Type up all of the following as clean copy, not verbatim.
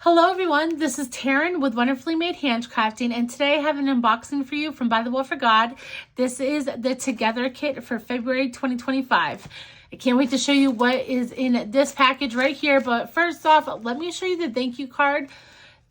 Hello everyone, this is Taryn with Wonderfully Made Handcrafting, and today I have an unboxing for you from By the Will for God. This is the Together kit for February 2025. I can't wait to show you what is in this package right here, but first off, let me show you the thank you card.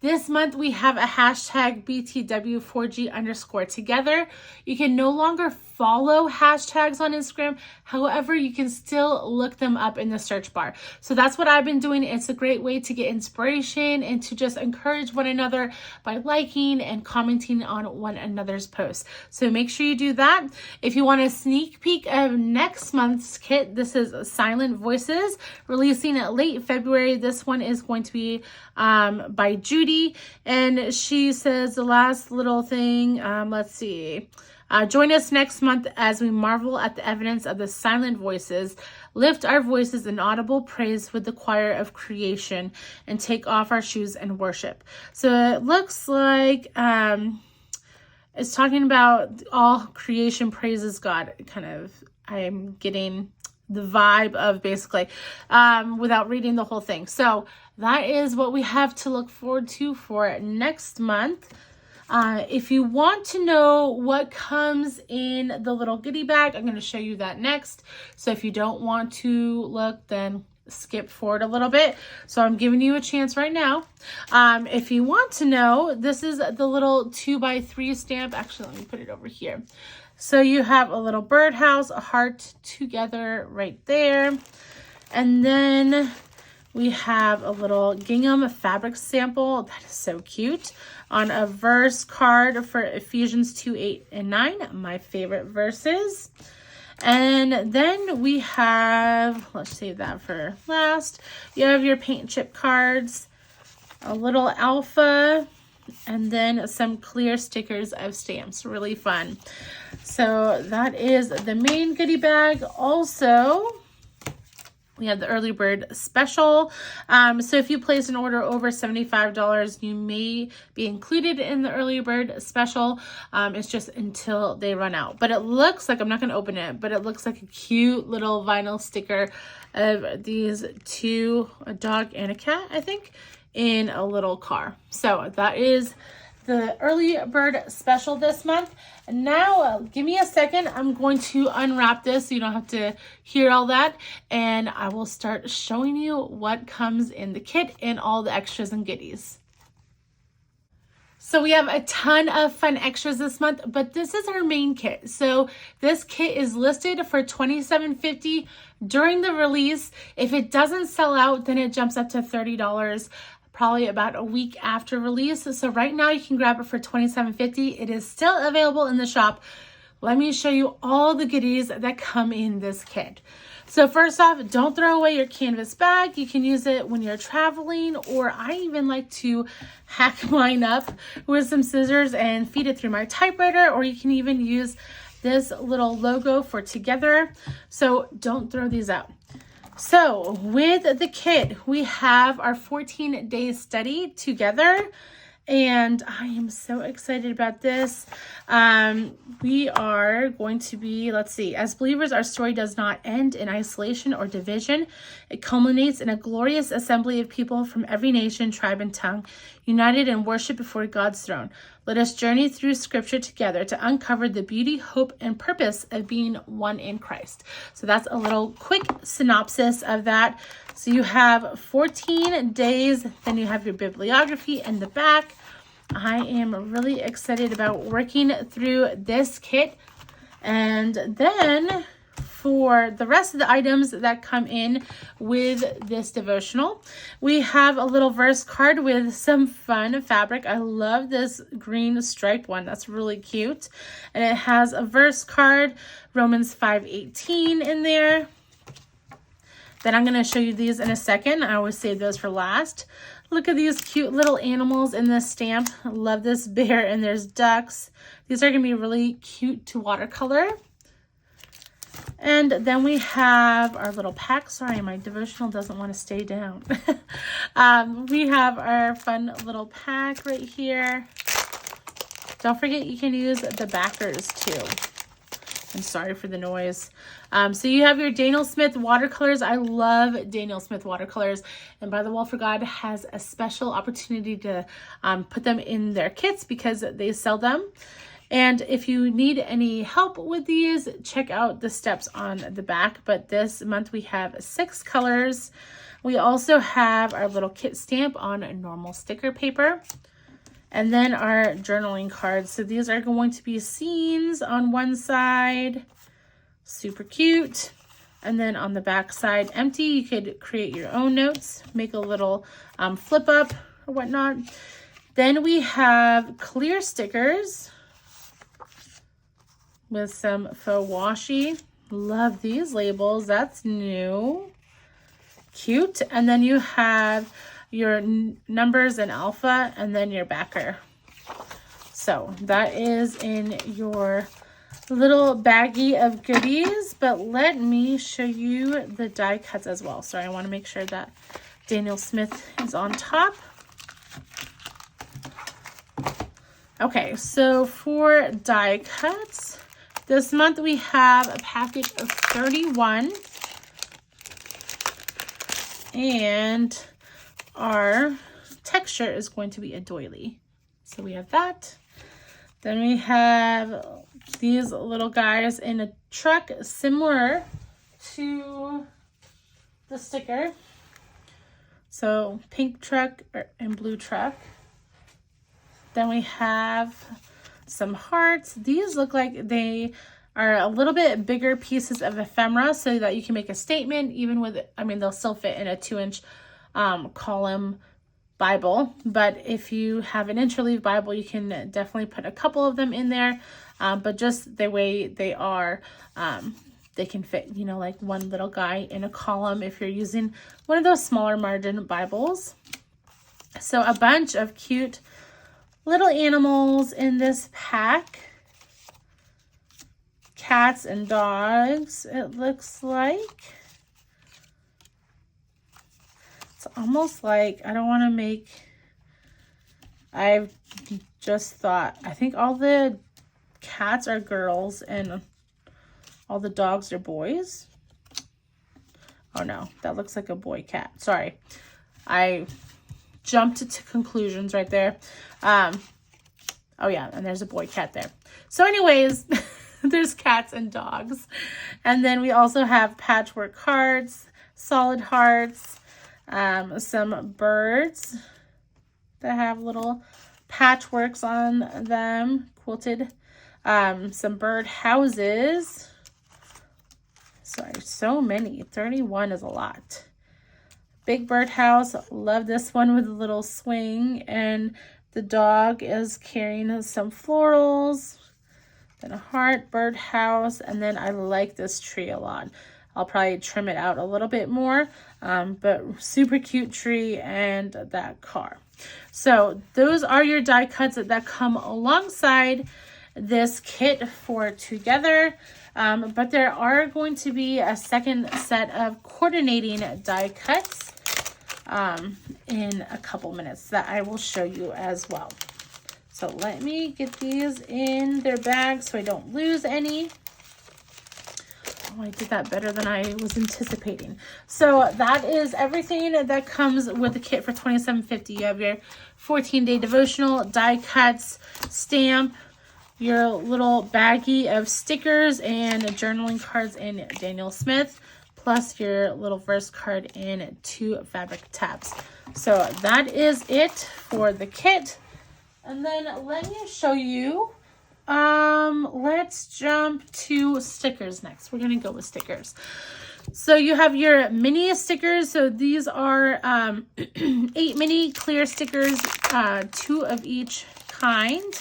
This month we have a hashtag BTW4G_together. You can no longer follow hashtags on Instagram. However, you can still look them up in the search bar. So that's what I've been doing. It's a great way to get inspiration and to just encourage one another by liking and commenting on one another's posts. So make sure you do that. If you want a sneak peek of next month's kit, this is Silent Voices, releasing it late February. This one is going to be by Judy, and she says the last little thing, let's see. Join us next month as we marvel at the evidence of the silent voices, lift our voices in audible praise with the choir of creation, and take off our shoes and worship. So it looks like it's talking about all creation praises God. I'm getting the vibe of basically without reading the whole thing. So that is what we have to look forward to for next month. If you want to know what comes in the little goodie bag, I'm going to show you that next. So if you don't want to look, then skip forward a little bit. So I'm giving you a chance right now. If you want to know, this is the little 2x3 stamp. Actually, let me put it over here. So you have a little birdhouse, a heart together right there. And then we have a little gingham fabric sample. That is so cute. On a verse card for Ephesians 2:8-9, my favorite verses. And then we have, let's save that for last. You have your paint chip cards, a little alpha, and then some clear stickers of stamps. Really fun. So that is the main goodie bag. Also, we have the early bird special. So if you place an order over $75, you may be included in the early bird special. It's just until they run out. But it looks like, I'm not going to open it, but it looks like a cute little vinyl sticker of these two, a dog and a cat, I think, in a little car. So that is the early bird special this month. And now give me a second. I'm going to unwrap this so you don't have to hear all that, and I will start showing you what comes in the kit and all the extras and goodies. So we have a ton of fun extras this month, but this is our main kit. So this kit is listed for $27.50 during the release. If it doesn't sell out, then it jumps up to $30. Probably about a week after release. So right now you can grab it for $27.50. It is still available in the shop. Let me show you all the goodies that come in this kit. So first off, don't throw away your canvas bag. You can use it when you're traveling, or I even like to hack mine up with some scissors and feed it through my typewriter, or you can even use this little logo for Together. So don't throw these out. So with the kit, we have our 14-day study together, and I am so excited about this. We are going to be, let's see, as believers, our story does not end in isolation or division. It culminates in a glorious assembly of people from every nation, tribe, and tongue, united in worship before God's throne. Let us journey through Scripture together to uncover the beauty, hope, and purpose of being one in Christ. So that's a little quick synopsis of that. So you have 14 days, then you have your bibliography in the back. I am really excited about working through this kit. And then for the rest of the items that come in with this devotional, we have a little verse card with some fun fabric. I love this green striped one. That's really cute. And it has a verse card, Romans 5:18 in there. Then I'm going to show you these in a second. I always save those for last. Look at these cute little animals in this stamp. I love this bear, and there's ducks. These are going to be really cute to watercolor. And then we have our little pack. Sorry, my devotional doesn't want to stay down. We have our fun little pack right here. Don't forget you can use the backers too. I'm sorry for the noise. So you have your Daniel Smith watercolors. I love Daniel Smith watercolors. And By the Wall for God has a special opportunity to put them in their kits because they sell them. And if you need any help with these, check out the steps on the back. But this month we have 6 colors. We also have our little kit stamp on normal sticker paper. And then our journaling cards. So these are going to be scenes on one side. Super cute. And then on the back side, empty. You could create your own notes, make a little flip up or whatnot. Then we have clear stickers with some faux washi. Love these labels. That's new. Cute. And then you have your numbers and alpha, and then your backer. So that is in your little baggie of goodies, but let me show you the die cuts as well. Sorry, I want to make sure that Daniel Smith is on top. Okay, so for die cuts, this month we have a package of 31, and our texture is going to be a doily. So we have that. Then we have these little guys in a truck similar to the sticker. So pink truck and blue truck. Then we have some hearts. These look like they are a little bit bigger pieces of ephemera so that you can make a statement even with, I mean, they'll still fit in a 2-inch column Bible, but if you have an interleave Bible, you can definitely put a couple of them in there, but just the way they are, they can fit, you know, like one little guy in a column if you're using one of those smaller margin Bibles. So a bunch of cute little animals in this pack. Cats and dogs, it looks like. It's almost like, I don't want to make, I've just thought, I think all the cats are girls and all the dogs are boys. Oh no, that looks like a boy cat. Sorry. I jumped to conclusions right there. Oh yeah, and there's a boy cat there. So anyways, there's cats and dogs. And then we also have patchwork cards, solid hearts, some birds that have little patchworks on them, quilted, some bird houses. Sorry, so many. 31 is a lot. Big birdhouse. Love this one with a little swing, and the dog is carrying some florals. Then a heart, birdhouse, and then I like this tree a lot. I'll probably trim it out a little bit more, but super cute tree and that car. So those are your die cuts that come alongside this kit for together. But there are going to be a second set of coordinating die cuts in a couple minutes that I will show you as well. So let me get these in their bag so I don't lose any. Oh, I did that better than I was anticipating. So that is everything that comes with the kit for $27.50. You have your 14-day devotional, die cuts, stamp, your little baggie of stickers and journaling cards in Daniel Smith, plus your little verse card in 2 fabric tabs. So that is it for the kit. And then let me show you. Let's jump to stickers next. We're going to go with stickers. So you have your mini stickers. So these are 8 mini clear stickers, 2 of each kind.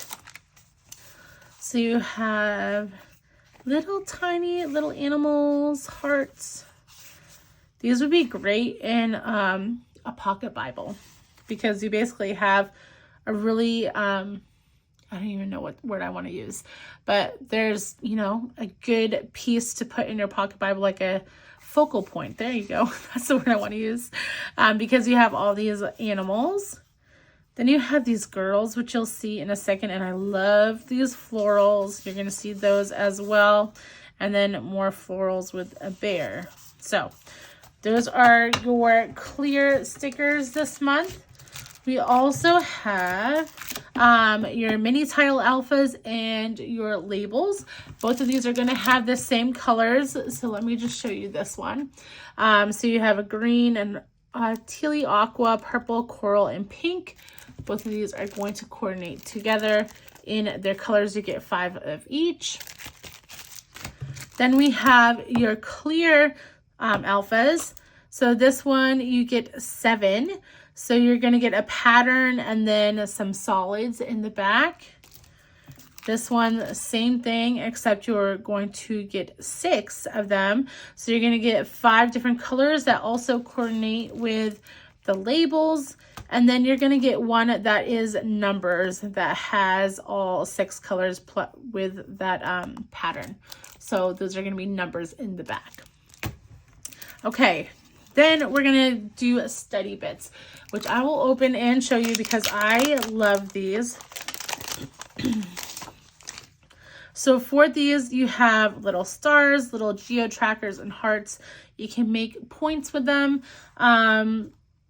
So you have little tiny little animals, hearts. These would be great in a pocket Bible because you basically have a really, I don't even know what word I want to use, but there's, you know, a good piece to put in your pocket Bible, like a focal point. There you go. That's the word I want to use, because you have all these animals. Then you have these girls, which you'll see in a second. And I love these florals. You're going to see those as well. And then more florals with a bear. So those are your clear stickers this month. We also have your mini tile alphas and your labels. Both of these are going to have the same colors. So let me just show you this one. So you have a green and tealy aqua, purple, coral, and pink. Both of these are going to coordinate together in their colors. You get 5 of each. Then we have your clear alphas. So this one you get 7. So you're going to get a pattern and then some solids in the back. This one, same thing, except you're going to get 6 of them. So you're going to get 5 different colors that also coordinate with the labels. And then you're going to get one that is numbers that has all 6 colors with that pattern. So those are going to be numbers in the back. Okay. Then we're going to do study bits, which I will open and show you because I love these. So for these, you have little stars, little geo trackers, and hearts. You can make points with them.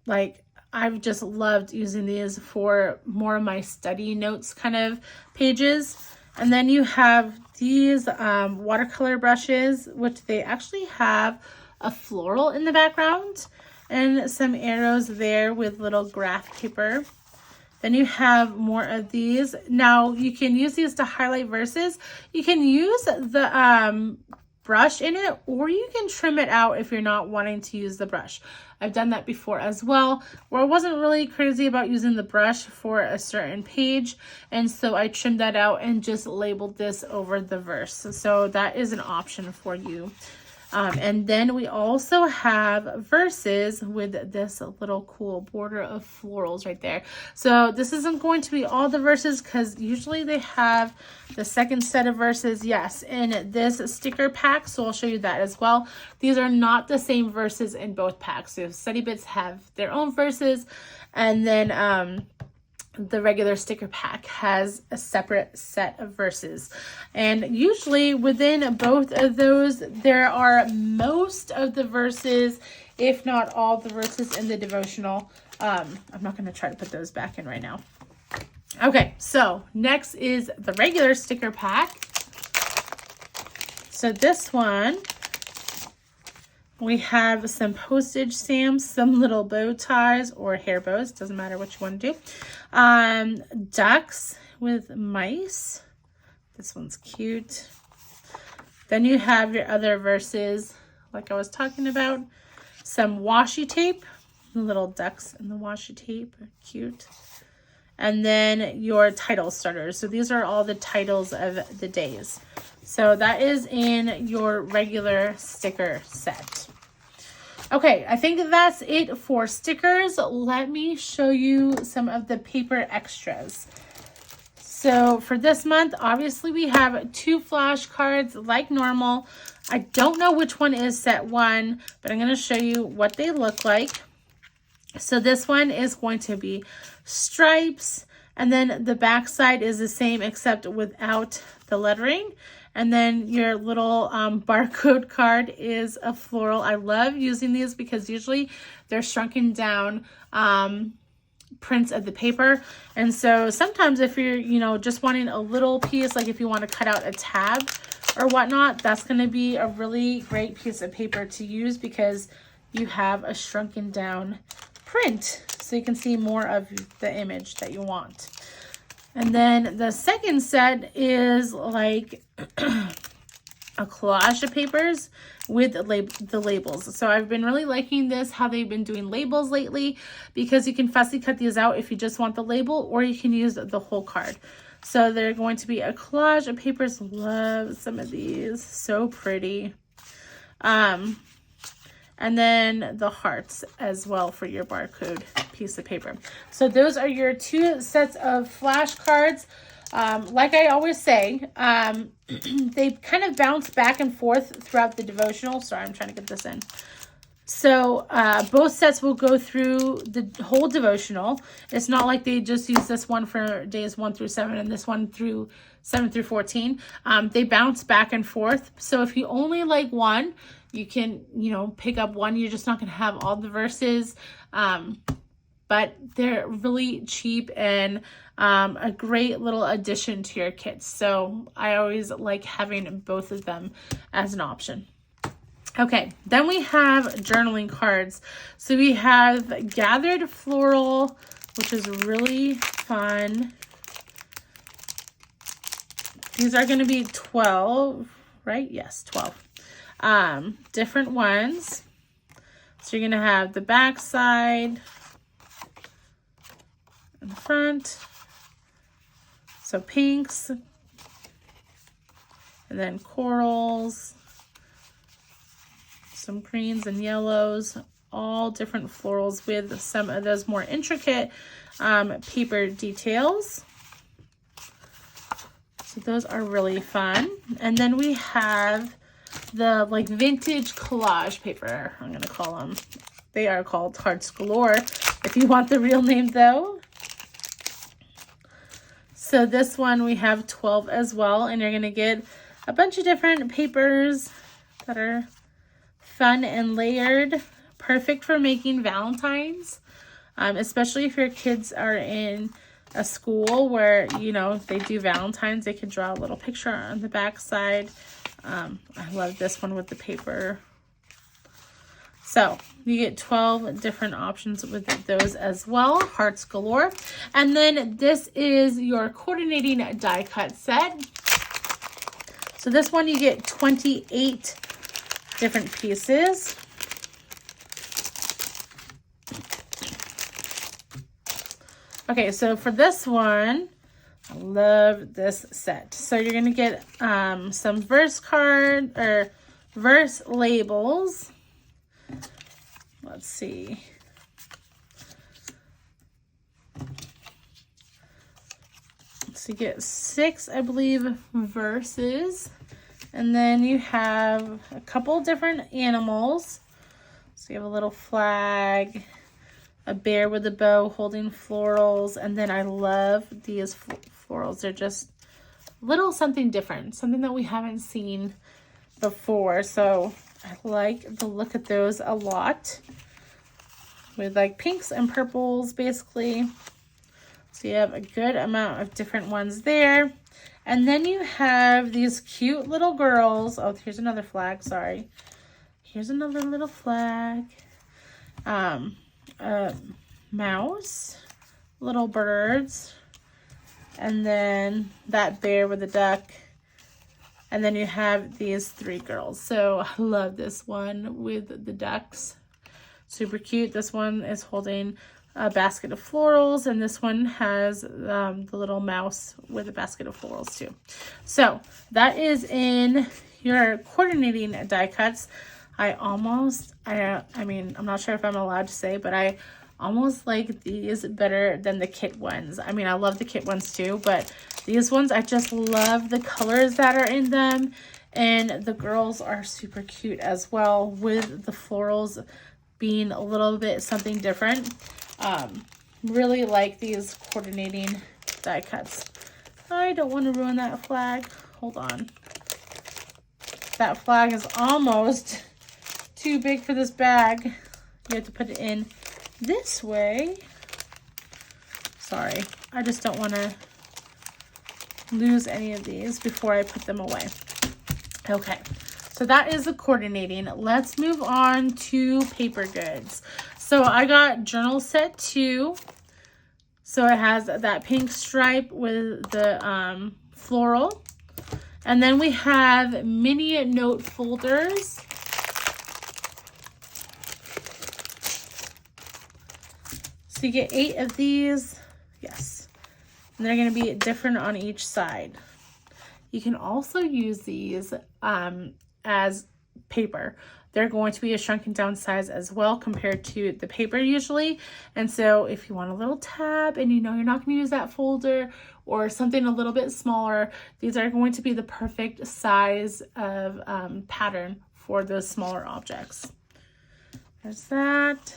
Like I've just loved using these for more of my study notes kind of pages. And then you have these watercolor brushes, which they actually have a floral in the background and some arrows there with little graph paper. Then you have more of these. Now you can use these to highlight verses. You can use the brush in it, or you can trim it out if you're not wanting to use the brush. I've done that before as well, where I wasn't really crazy about using the brush for a certain page, and so I trimmed that out and just labeled this over the verse. So that is an option for you. And then we also have verses with this little cool border of florals right there. So this isn't going to be all the verses because usually they have the second set of verses, yes, in this sticker pack. So I'll show you that as well. These are not the same verses in both packs. So study bits have their own verses, and then the regular sticker pack has a separate set of verses. And usually within both of those, there are most of the verses, if not all the verses in the devotional. I'm not going to try to put those back in right now. Okay, so next is the regular sticker pack. So this one, we have some postage stamps, some little bow ties or hair bows, doesn't matter what you want to do. Ducks with mice. This one's cute. Then you have your other verses, like I was talking about. Some washi tape, little ducks in the washi tape, cute. And then your title starters. So these are all the titles of the days. So that is in your regular sticker set. Okay, I think that's it for stickers. Let me show you some of the paper extras. So for this month, obviously we have 2 flashcards like normal. I don't know which one is set 1, but I'm going to show you what they look like. So this one is going to be stripes, and then the back side is the same except without the lettering. And then your little barcode card is a floral. I love using these because usually they're shrunken down prints of the paper. And so sometimes if you're, just wanting a little piece, like if you want to cut out a tab or whatnot, that's going to be a really great piece of paper to use because you have a shrunken down print. So you can see more of the image that you want. And then the second set is like a collage of papers with the labels. So I've been really liking this, how they've been doing labels lately, because you can fussy cut these out if you just want the label, or you can use the whole card. So they're going to be a collage of papers. Love some of these. So pretty. And then the hearts as well for your barcode piece of paper. So those are your 2 sets of flashcards. Like I always say, they kind of bounce back and forth throughout the devotional. Sorry, I'm trying to get this in. So both sets will go through the whole devotional. It's not like they just use this one for days 1 through 7 and this one through 7 through 14. They bounce back and forth. So if you only like one, you can, pick up one. You're just not going to have all the verses. But they're really cheap and a great little addition to your kits. So I always like having both of them as an option. Okay, then we have journaling cards. So we have Gathered Floral, which is really fun. These are going to be 12, right? Yes, 12. Different ones. So you're going to have the back side and the front. So pinks. And then corals. Some greens and yellows, all different florals with some of those more intricate paper details. So those are really fun. And then we have the vintage collage paper, I'm going to call them. They are called Hearts Galore, if you want the real name though. So this one we have 12 as well, and you're going to get a bunch of different papers that are fun and layered, perfect for making Valentines, especially if your kids are in a school where, they do Valentines. They can draw a little picture on the back side. I love this one with the paper. So you get 12 different options with those as well, Hearts Galore. And then this is your coordinating die cut set. So this one you get 28 different pieces. Okay, so for this one, I love this set. So you're gonna get some verse labels. Let's see. So you get 6, I believe, verses. And then you have a couple different animals. So you have a little flag, a bear with a bow holding florals. And then I love these florals. They're just a little something different, something that we haven't seen before. So I like the look at those a lot, with pinks and purples basically. So you have a good amount of different ones there. And then you have these cute little girls. Oh, here's another flag, sorry. Here's another little flag. Mouse, little birds, and then that bear with a duck. And then you have these 3 girls. So I love this one with the ducks. Super cute. This one is holding a basket of florals, and this one has the little mouse with a basket of florals too. So that is in your coordinating die cuts. I mean, I'm not sure if I'm allowed to say, but I almost like these better than the kit ones. I mean, I love the kit ones too, but these ones, I just love the colors that are in them, and the girls are super cute as well, with the florals being a little bit something different. Really like these coordinating die cuts. I don't want to ruin that flag. Hold on. That flag is almost too big for this bag. You have to put it in this way. Sorry, I just don't want to lose any of these before I put them away. Okay, so that is the coordinating. Let's move on to paper goods. So I got journal set 2. So it has that pink stripe with the floral. And then we have mini note folders. So you get 8 of these. Yes. And they're going to be different on each side. You can also use these as paper. They're going to be a shrunken down size as well compared to the paper usually. And so if you want a little tab and you know you're not going to use that folder or something a little bit smaller, these are going to be the perfect size of pattern for those smaller objects. There's that.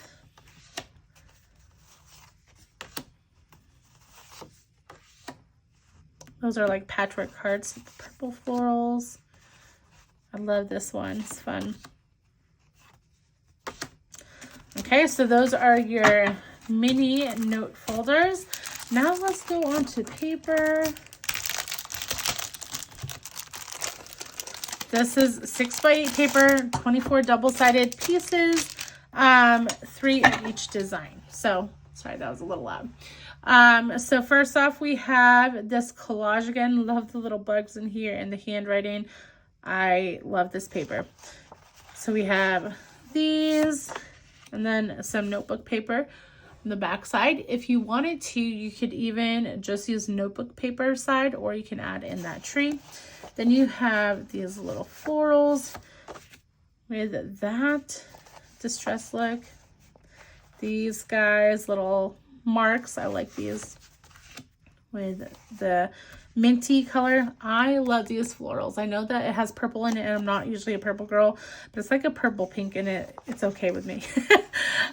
Those are like patchwork cards with the purple florals. I love this one. It's fun. Okay, so those are your mini note folders. Now let's go on to paper. This is 6x8 paper, 24 double-sided pieces, 3 of each design. So, sorry, that was a little loud. So first off, we have this collage again. Love the little bugs in here and the handwriting. I love this paper. So we have these, and then some notebook paper on the back side. If you wanted to, you could even just use notebook paper side, or you can add in that tree. Then you have these little florals with that distress look. These guys, little marks. I like these with the minty color. I love these florals. I know that it has purple in it, and I'm not usually a purple girl, but it's like a purple pink in it. It's okay with me.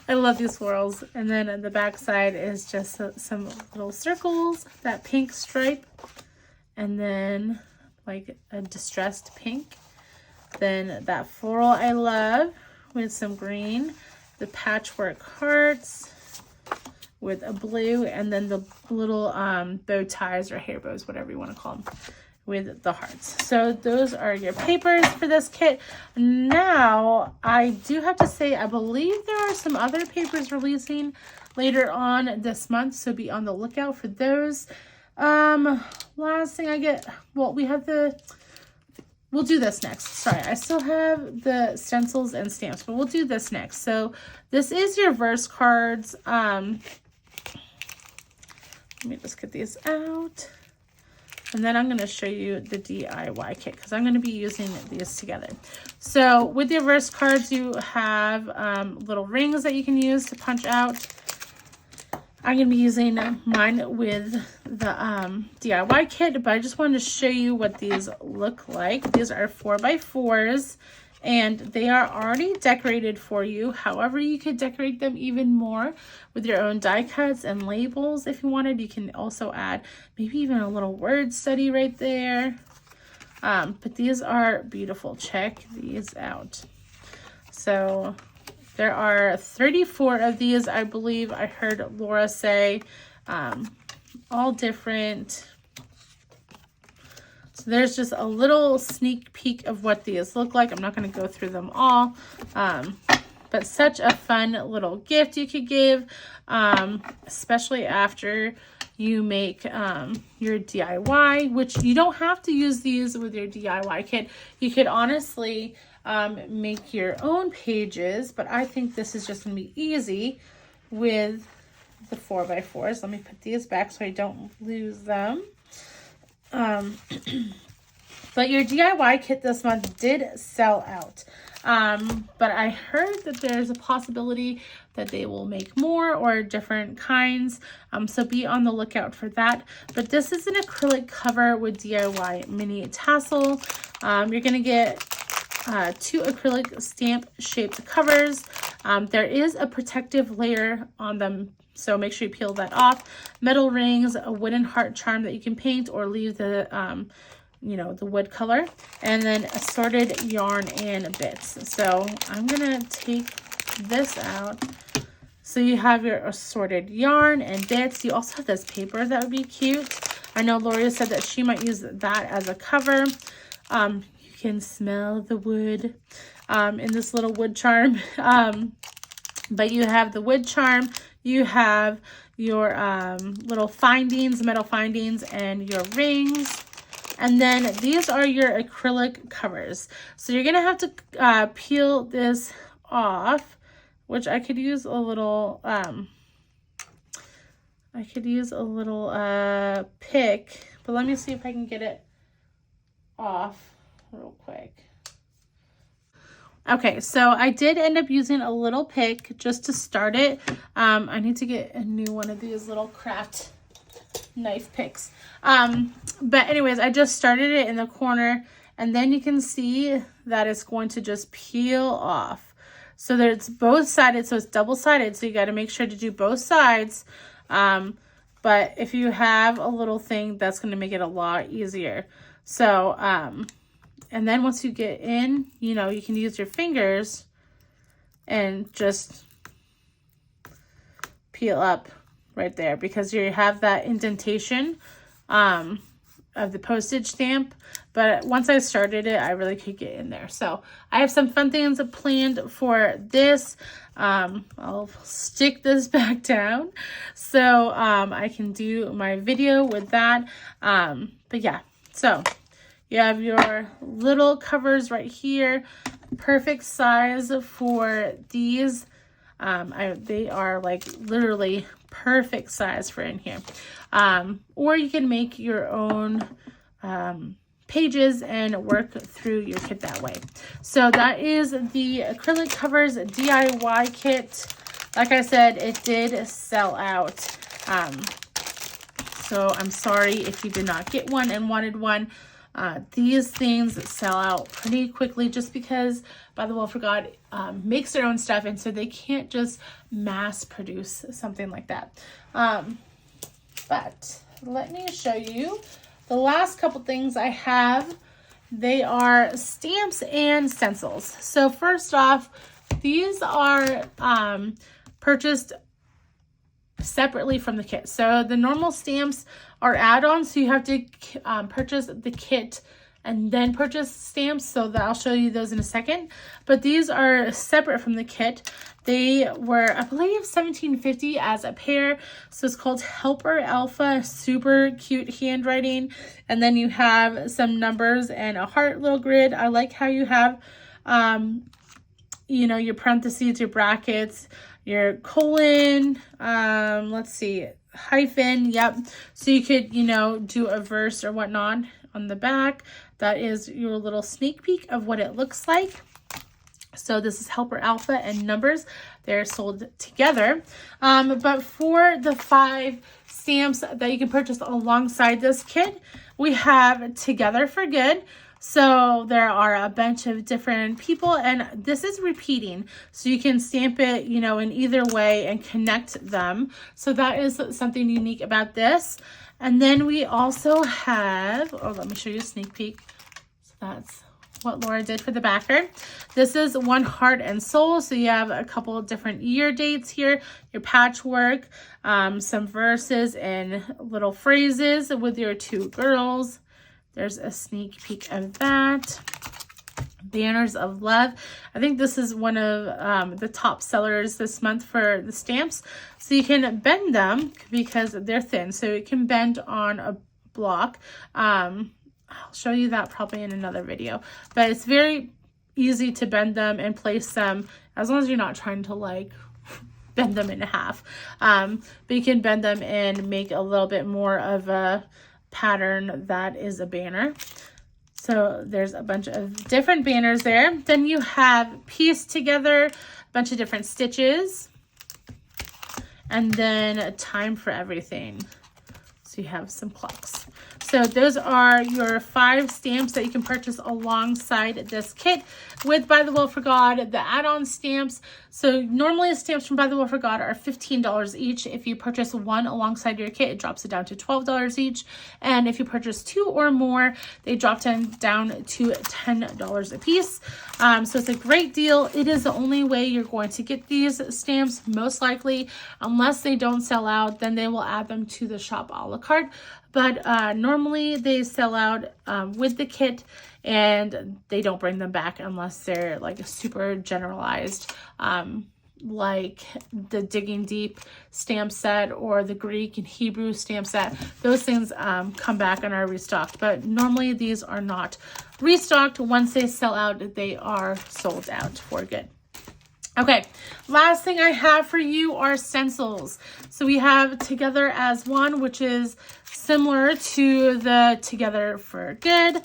I love these florals. And then the back side is just some little circles, that pink stripe, and then like a distressed pink. Then that floral I love with some green, the patchwork hearts with a blue, and then the little bow ties or hair bows, whatever you want to call them, with the hearts. So those are your papers for this kit. Now, I do have to say, I believe there are some other papers releasing later on this month, so be on the lookout for those. Last thing I get, well, we'll do this next. Sorry, I still have the stencils and stamps, but we'll do this next. So this is your verse cards. Let me just get these out. And then I'm going to show you the DIY kit, because I'm going to be using these together. So with your verse cards, you have little rings that you can use to punch out. I'm going to be using mine with the DIY kit, but I just wanted to show you what these look like. These are 4x4s, and they are already decorated for you. However, you could decorate them even more with your own die cuts and labels if you wanted. You can also add maybe even a little word study right there. But these are beautiful. Check these out. So there are 34 of these, I believe I heard Laura say, all different. So there's just a little sneak peek of what these look like. I'm not going to go through them all, but such a fun little gift you could give, especially after you make your DIY, which you don't have to use these with your DIY kit. You could honestly make your own pages, but I think this is just going to be easy with the 4x4s. Let me put these back so I don't lose them. But your DIY kit this month did sell out. But I heard that there's a possibility that they will make more or different kinds. So be on the lookout for that. But this is an acrylic cover with DIY mini tassel. You're going to get 2 acrylic stamp shaped covers. There is a protective layer on them, so make sure you peel that off. Metal rings, a wooden heart charm that you can paint or leave the the wood color, and then assorted yarn and bits. So I'm gonna take this out. So you have your assorted yarn and bits. You also have this paper that would be cute. I know Lori said that she might use that as a cover. You can smell the wood in this little wood charm. But you have the wood charm, you have your little findings, metal findings, and your rings. And then these are your acrylic covers. So you're gonna have to peel this off, which I could use a little, pick, but let me see if I can get it off real quick. Okay, so I did end up using a little pick just to start it. I need to get a new one of these little craft knife picks. But anyways, I just started it in the corner, and then you can see that it's going to just peel off. So there's both sided, so it's double-sided, so you got to make sure to do both sides. But if you have a little thing, that's going to make it a lot easier. So, and then once you get in, you know, you can use your fingers and just peel up right there, because you have that indentation of the postage stamp. But once I started it, I really could get in there. So I have some fun things planned for this. I'll stick this back down so I can do my video with that. But yeah, so you have your little covers right here, perfect size for these. They are like literally perfect size for in here. Or you can make your own pages and work through your kit that way. So that is the Acrylic Covers DIY kit. Like I said, it did sell out. So I'm sorry if you did not get one and wanted one. These things sell out pretty quickly just because By the Will for God makes their own stuff, and so they can't just mass produce something like that. But let me show you the last couple things I have. They are stamps and stencils. So first off, these are purchased separately from the kit. So the normal stamps are add-ons, so you have to purchase the kit and then purchase stamps, so that I'll show you those in a second. But these are separate from the kit. They were, I believe, $17.50 as a pair. So it's called Helper Alpha, super cute handwriting. And then you have some numbers and a heart little grid. I like how you have, you know, your parentheses, your brackets, your colon, let's see, hyphen, yep. So you could, you know, do a verse or whatnot on the back. That is your little sneak peek of what it looks like. So this is Helper Alpha and numbers. They're sold together. But for the 5 stamps that you can purchase alongside this kit, we have Together for Good. So there are a bunch of different people, and this is repeating. So you can stamp it, you know, in either way and connect them. So that is something unique about this. And then we also have, oh, let me show you a sneak peek. So that's what Laura did for the backer. This is One Heart and Soul. So you have a couple of different year dates here, your patchwork, some verses and little phrases with your 2 girls. There's a sneak peek of that. Banners of Love. I think this is one of the top sellers this month for the stamps. So you can bend them because they're thin. So it can bend on a block. I'll show you that probably in another video. But it's very easy to bend them and place them as long as you're not trying to like bend them in half. But you can bend them and make a little bit more of a pattern that is a banner. So there's a bunch of different banners there. Then you have Piece Together, a bunch of different stitches, and then Time for Everything. So you have some clocks. So those are your 5 stamps that you can purchase alongside this kit with By the Will for God, the add-on stamps. So normally stamps from By the Will for God are $15 each. If you purchase 1 alongside your kit, it drops it down to $12 each. And if you purchase 2 or more, they drop down to $10 a piece. So it's a great deal. It is the only way you're going to get these stamps, most likely, unless they don't sell out, then they will add them to the shop a la carte. But normally they sell out with the kit, and they don't bring them back unless they're like a super generalized, like the Digging Deep stamp set or the Greek and Hebrew stamp set. Those things come back and are restocked, but normally these are not restocked. Once they sell out, they are sold out for good. Okay, last thing I have for you are stencils. So we have Together as One, which is similar to the Together for Good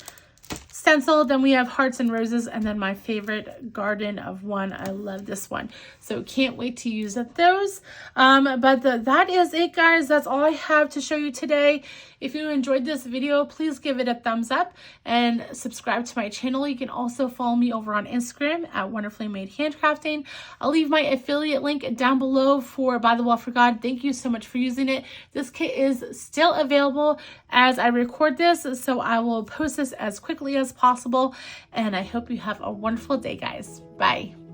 stencil. Then we have Hearts and Roses, and then my favorite, Garden of One. I love this one, so can't wait to use those. But that is it, guys. That's all I have to show you today. If you enjoyed this video, please give it a thumbs up and subscribe to my channel. You can also follow me over on Instagram at Wonderfully Made Handcrafting. I'll leave my affiliate link down below for By the Wall for God. Thank you so much for using it. This kit is still available as I record this, so I will post this as quickly as possible, and I hope you have a wonderful day, guys. Bye.